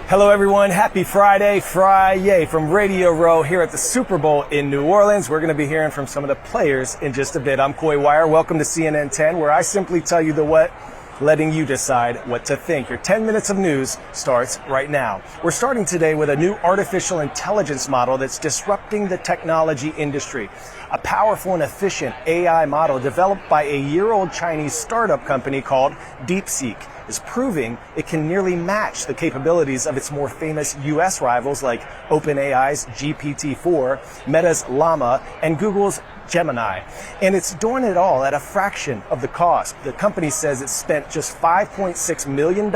Hello everyone, happy Friday from Radio Row here at the Super Bowl in New Orleans. We're going to be hearing from some of the players in just a bit. I'm Coy Wire. Welcome to CNN 10, where I simply tell you the what, letting you decide what to think. Your 10 minutes of news starts right now. We're starting today with a new artificial intelligence model that's disrupting the technology industry. A powerful and efficient AI model developed by a year-old Chinese startup company called DeepSeek is proving it can nearly match the capabilities of its more famous U.S. rivals like OpenAI's GPT-4, Meta's Llama, and Google's Gemini. And it's doing it all at a fraction of the cost. The company says it spent just $5.6 million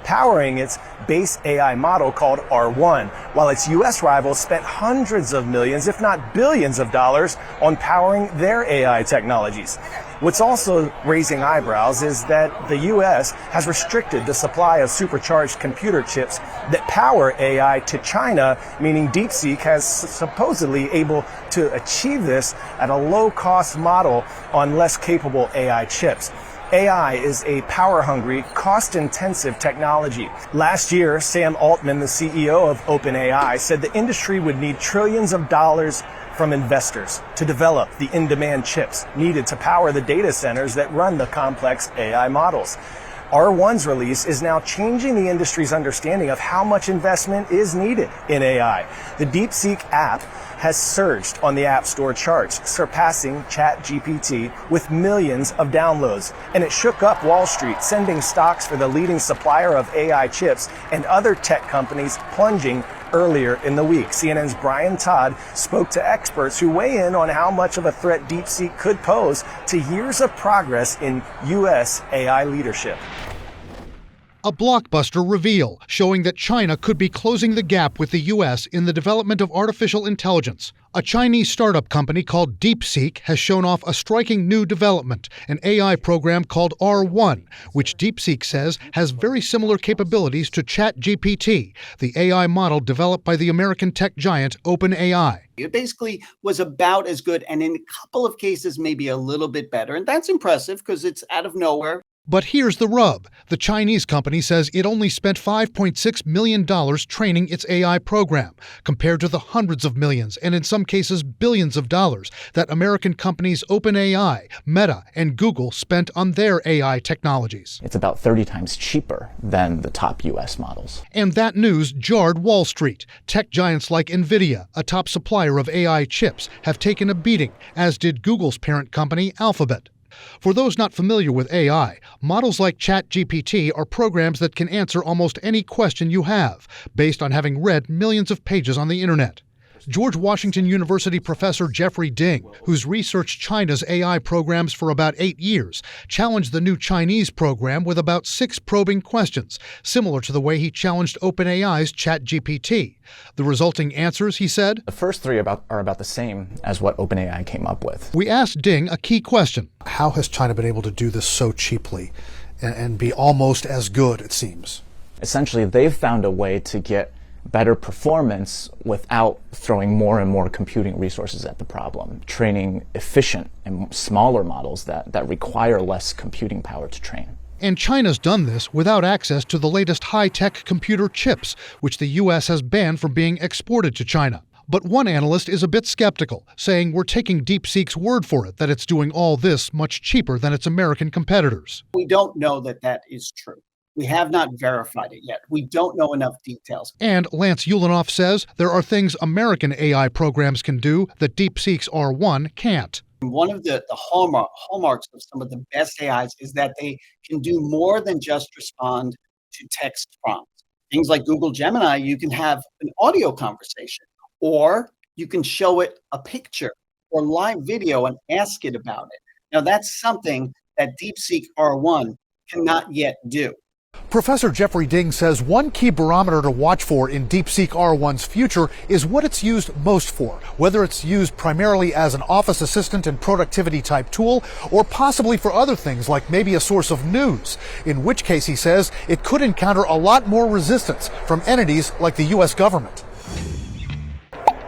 powering its base AI model called R1, while its U.S. rivals spent hundreds of millions, if not billions of dollars on powering their AI technologies. What's also raising eyebrows is that the U.S. has restricted the supply of supercharged computer chips that power AI to China, meaning DeepSeek has supposedly able to achieve this at a low-cost model on less capable AI chips. AI is a power-hungry, cost-intensive technology. Last year, Sam Altman, the CEO of OpenAI, said the industry would need trillions of dollars from investors to develop the in-demand chips needed to power the data centers that run the complex AI models. R1's release is now changing the industry's understanding of how much investment is needed in AI. The DeepSeek app has surged on the App Store charts, surpassing ChatGPT with millions of downloads. And it shook up Wall Street, sending stocks for the leading supplier of AI chips and other tech companies plunging earlier in the week. CNN's Brian Todd spoke to experts who weigh in on how much of a threat DeepSeek could pose to years of progress in U.S. AI leadership. A blockbuster reveal showing that China could be closing the gap with the U.S. in the development of artificial intelligence. A Chinese startup company called DeepSeek has shown off a striking new development, an AI program called R1, which DeepSeek says has very similar capabilities to ChatGPT, the AI model developed by the American tech giant OpenAI. It basically was about as good, and in a couple of cases, maybe a little bit better. And that's impressive because it's out of nowhere. But here's the rub. The Chinese company says it only spent $5.6 million training its AI program, compared to the hundreds of millions, and in some cases billions of dollars, that American companies OpenAI, Meta, and Google spent on their AI technologies. It's about 30 times cheaper than the top U.S. models. And that news jarred Wall Street. Tech giants like NVIDIA, a top supplier of AI chips, have taken a beating, as did Google's parent company, Alphabet. For those not familiar with AI, models like ChatGPT are programs that can answer almost any question you have, based on having read millions of pages on the internet. George Washington University professor Jeffrey Ding, who's researched China's AI programs for about 8 years, challenged the new Chinese program with about 6 probing questions, similar to the way he challenged OpenAI's ChatGPT. The resulting answers, he said, the first 3 are about the same as what OpenAI came up with. We asked Ding a key question. How has China been able to do this so cheaply and be almost as good, it seems? Essentially, they've found a way to get better performance without throwing more and more computing resources at the problem, training efficient and smaller models that require less computing power to train. And China's done this without access to the latest high-tech computer chips, which the U.S. has banned from being exported to China. But one analyst is a bit skeptical, saying we're taking DeepSeek's word for it that it's doing all this much cheaper than its American competitors. We don't know that that is true. We have not verified it yet. We don't know enough details. And Lance Ulanoff says there are things American AI programs can do that DeepSeek's R1 can't. One of the hallmarks of some of the best AIs is that they can do more than just respond to text prompts. Things like Google Gemini, you can have an audio conversation, or you can show it a picture or live video and ask it about it. Now, that's something that DeepSeek R1 cannot yet do. Professor Jeffrey Ding says one key barometer to watch for in DeepSeek R1's future is what it's used most for, whether it's used primarily as an office assistant and productivity type tool, or possibly for other things like maybe a source of news, in which case he says it could encounter a lot more resistance from entities like the U.S. government.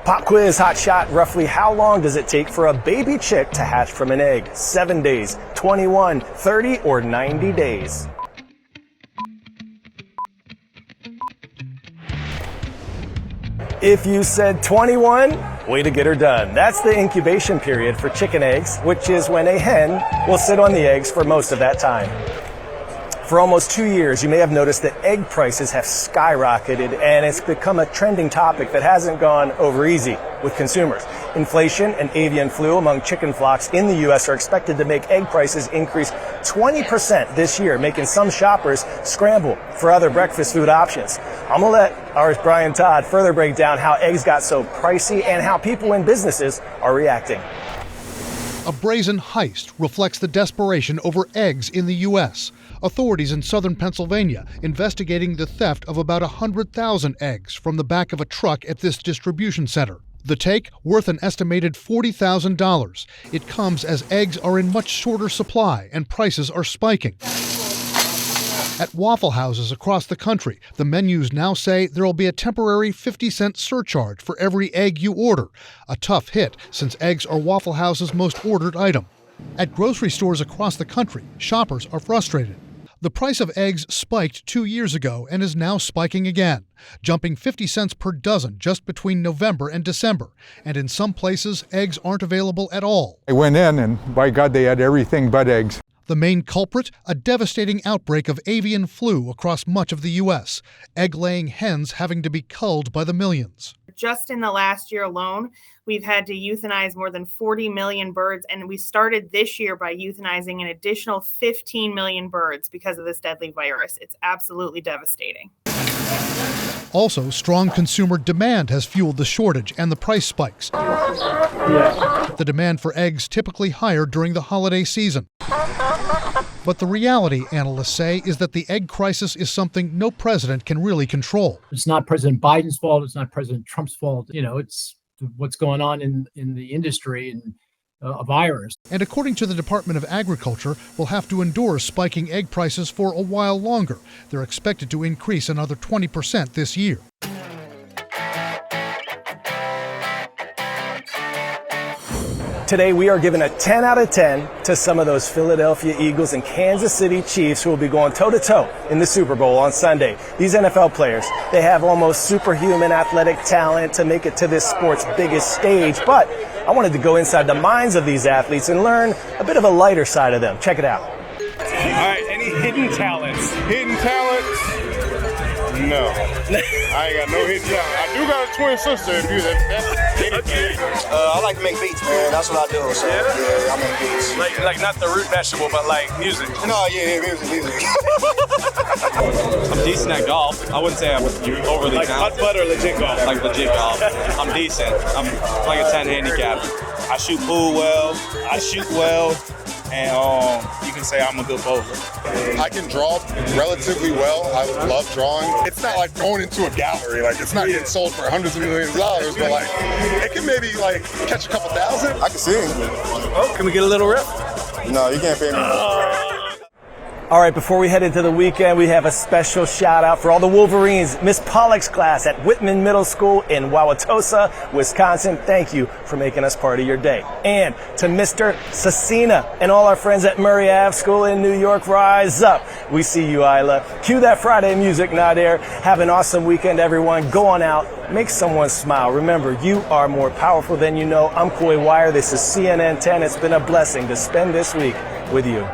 Pop quiz, hot shot. Roughly how long does it take for a baby chick to hatch from an egg? 7 days, 21, 30, or 90 days? If you said 21, way to get her done. That's the incubation period for chicken eggs, which is when a hen will sit on the eggs for most of that time. For almost 2 years, you may have noticed that egg prices have skyrocketed, and it's become a trending topic that hasn't gone over easy with consumers. Inflation and avian flu among chicken flocks in the U.S. are expected to make egg prices increase 20% this year, making some shoppers scramble for other breakfast food options. I'm going to let our Brian Todd further break down how eggs got so pricey and how people and businesses are reacting. A brazen heist reflects the desperation over eggs in the U.S. Authorities in southern Pennsylvania investigating the theft of about 100,000 eggs from the back of a truck at this distribution center. The take, worth an estimated $40,000. It comes as eggs are in much shorter supply and prices are spiking. At Waffle Houses across the country, the menus now say there will be a temporary 50-cent surcharge for every egg you order. A tough hit since eggs are Waffle House's most ordered item. At grocery stores across the country, shoppers are frustrated. The price of eggs spiked 2 years ago and is now spiking again, jumping 50 cents per dozen just between November and December. And in some places, eggs aren't available at all. I went in and by God, they had everything but eggs. The main culprit, a devastating outbreak of avian flu across much of the U.S., egg-laying hens having to be culled by the millions. Just in the last year alone, we've had to euthanize more than 40 million birds, and we started this year by euthanizing an additional 15 million birds because of this deadly virus. It's absolutely devastating. Also, strong consumer demand has fueled the shortage and the price spikes. The demand for eggs typically higher during the holiday season. But the reality, analysts say, is that the egg crisis is something no president can really control. It's not President Biden's fault. It's not President Trump's fault. It's what's going on in the industry and a virus. And according to the Department of Agriculture, we'll have to endure spiking egg prices for a while longer. They're expected to increase another 20% this year. Today, we are giving a 10 out of 10 to some of those Philadelphia Eagles and Kansas City Chiefs who will be going toe-to-toe in the Super Bowl on Sunday. These NFL players, they have almost superhuman athletic talent to make it to this sport's biggest stage, but I wanted to go inside the minds of these athletes and learn a bit of a lighter side of them. Check it out. All right, any hidden talents? Hidden talents? No. I ain't got no hidden talent. I do got a twin sister if you that's anything. I like to make beats, man. That's what I do. So yeah, I make beats. Like not the root vegetable, but like music. No, yeah, music. I'm decent at golf. I wouldn't say I'm overly like talented. Putt or legit golf? Like legit golf. I'm decent. I'm like a 10 handicap. I shoot pool well. I shoot well. And you can say I'm a good bowler. I can draw relatively well. I love drawing. It's not like going into a gallery. Like it's not getting sold for hundreds of millions of dollars, but like it can maybe like catch a couple thousand. I can sing. Oh, can we get a little rip? No, you can't pay me. All right, before we head into the weekend, we have a special shout out for all the Wolverines, Miss Pollock's class at Whitman Middle School in Wauwatosa, Wisconsin. Thank you for making us part of your day. And to Mr. Cecina and all our friends at Murray Ave School in New York, rise up. We see you, Isla. Cue that Friday music, Nadir. Have an awesome weekend, everyone. Go on out. Make someone smile. Remember, you are more powerful than you know. I'm Coy Wire. This is CNN 10. It's been a blessing to spend this week with you.